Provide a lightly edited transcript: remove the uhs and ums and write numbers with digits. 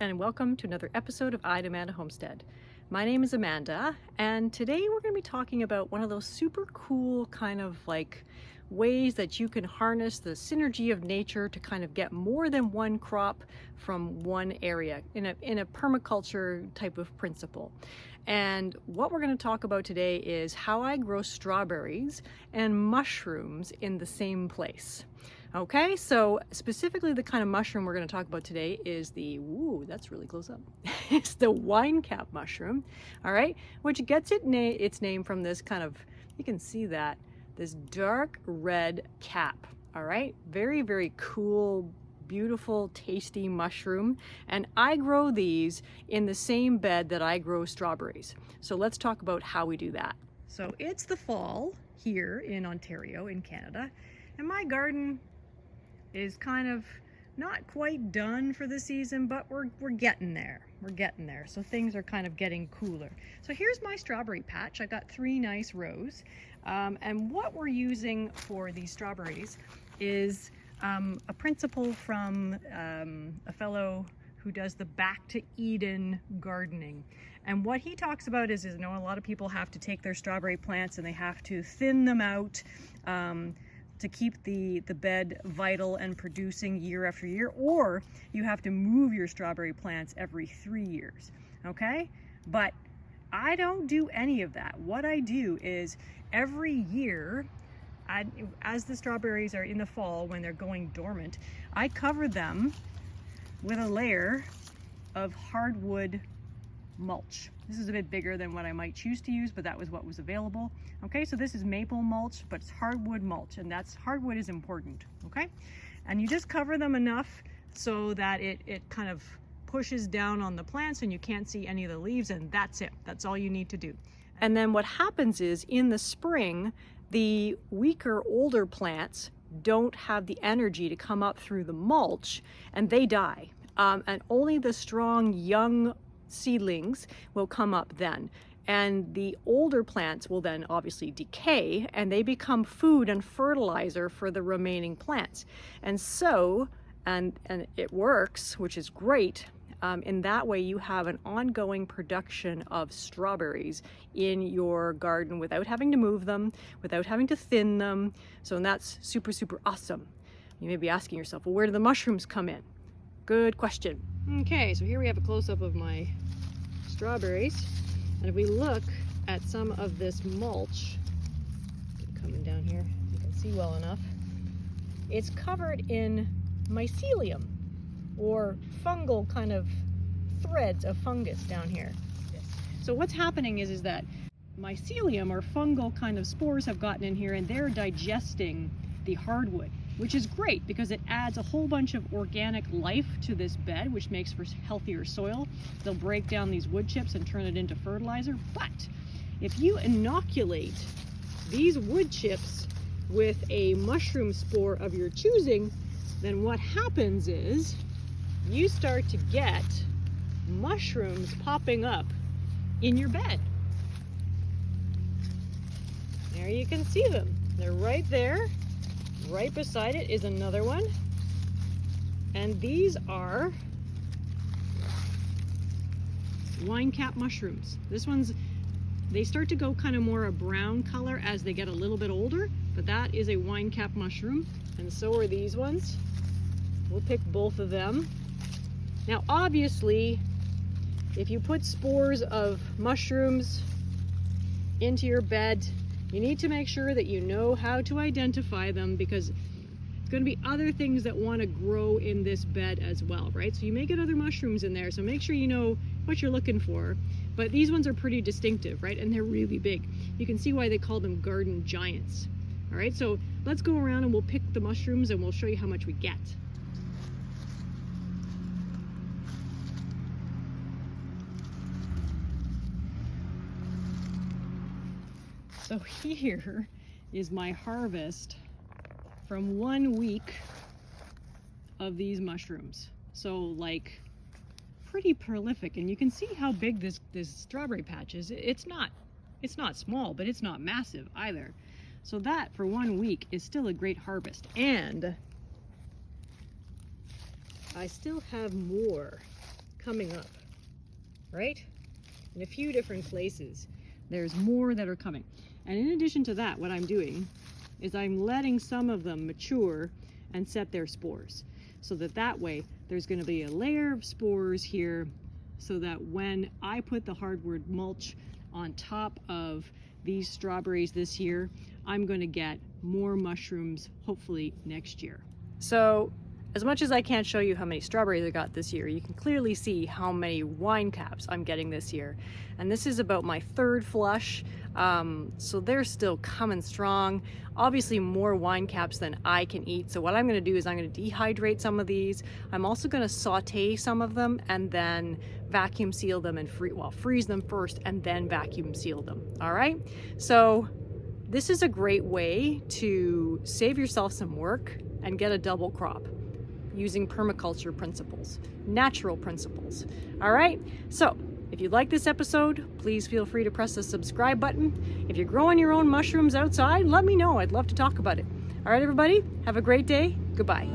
and welcome to another episode of Amanda Homestead. My name is Amanda, and today we're going to be talking about one of those super cool kind of like ways that you can harness the synergy of nature to kind of get more than one crop from one area in a permaculture type of principle. And what we're going to talk about today is how I grow strawberries and mushrooms in the same place. Okay, so specifically the kind of mushroom we're going to talk about today is the, ooh, that's really close up. It's the Winecap mushroom, all right, which gets its name from this kind of, you can see that, this dark red cap, all right? Very, very cool, beautiful, tasty mushroom. And I grow these in the same bed that I grow strawberries. So let's talk about how we do that. So it's the fall here in Ontario, in Canada, and my garden is kind of not quite done for the season, but we're getting there. We're getting there. So things are kind of getting cooler. So here's my strawberry patch. I got 3 nice rows. And what we're using for these strawberries is a principle from a fellow who does the Back to Eden gardening. And what he talks about is you know, a lot of people have to take their strawberry plants and they have to thin them out to keep the bed vital and producing year after year, or you have to move your strawberry plants every 3 years, okay? But I don't do any of that. What I do is every year, as the strawberries are in the fall when they're going dormant, I cover them with a layer of hardwood mulch. This is a bit bigger than what I might choose to use, but that was what was available. Okay, so this is maple mulch, but it's hardwood mulch, and hardwood is important, okay? And you just cover them enough so that it kind of pushes down on the plants and you can't see any of the leaves, and that's it. That's all you need to do. And then what happens is in the spring, the weaker, older plants don't have the energy to come up through the mulch and they die. And only the strong, young seedlings will come up then. And the older plants will then obviously decay and they become food and fertilizer for the remaining plants. And so, and it works, which is great. In that way you have an ongoing production of strawberries in your garden without having to move them, without having to thin them. So that's super, super awesome. You may be asking yourself, well, where do the mushrooms come in? Good question. Okay, so here we have a close-up of my strawberries. And if we look at some of this mulch, coming down here, you can see well enough, it's covered in mycelium, or fungal kind of threads of fungus down here. So what's happening is that mycelium or fungal kind of spores have gotten in here and they're digesting the hardwood, which is great because it adds a whole bunch of organic life to this bed, which makes for healthier soil. They'll break down these wood chips and turn it into fertilizer. But if you inoculate these wood chips with a mushroom spore of your choosing, then what happens is you start to get mushrooms popping up in your bed. There you can see them. They're right there. Right beside it is another one. And these are Winecap mushrooms. They start to go kind of more a brown color as they get a little bit older, but that is a Winecap mushroom. And so are these ones. We'll pick both of them. Now, obviously, if you put spores of mushrooms into your bed, you need to make sure that you know how to identify them because it's going to be other things that want to grow in this bed as well, right? So you may get other mushrooms in there, so make sure you know what you're looking for. But these ones are pretty distinctive, right? And they're really big. You can see why they call them garden giants. All right, so let's go around and we'll pick the mushrooms and we'll show you how much we get. So here is my harvest from 1 week of these mushrooms. So like pretty prolific, and you can see how big this strawberry patch is. It's not small, but it's not massive either. So that for 1 week is still a great harvest. And I still have more coming up, right? In a few different places. There's more that are coming. And in addition to that, what I'm doing is I'm letting some of them mature and set their spores. So that way there's going to be a layer of spores here, so that when I put the hardwood mulch on top of these strawberries this year, I'm going to get more mushrooms hopefully next year. So as much as I can't show you how many strawberries I got this year, you can clearly see how many wine caps I'm getting this year. And this is about my third flush, so they're still coming strong. Obviously more wine caps than I can eat, so what I'm going to do is I'm going to dehydrate some of these. I'm also going to saute some of them and then vacuum seal them and freeze them first and then vacuum seal them. All right, so this is a great way to save yourself some work and get a double crop using permaculture principles, natural principles. All right, so if you like this episode, please feel free to press the subscribe button. If you're growing your own mushrooms outside, let me know. I'd love to talk about it. All right, everybody, have a great day. Goodbye.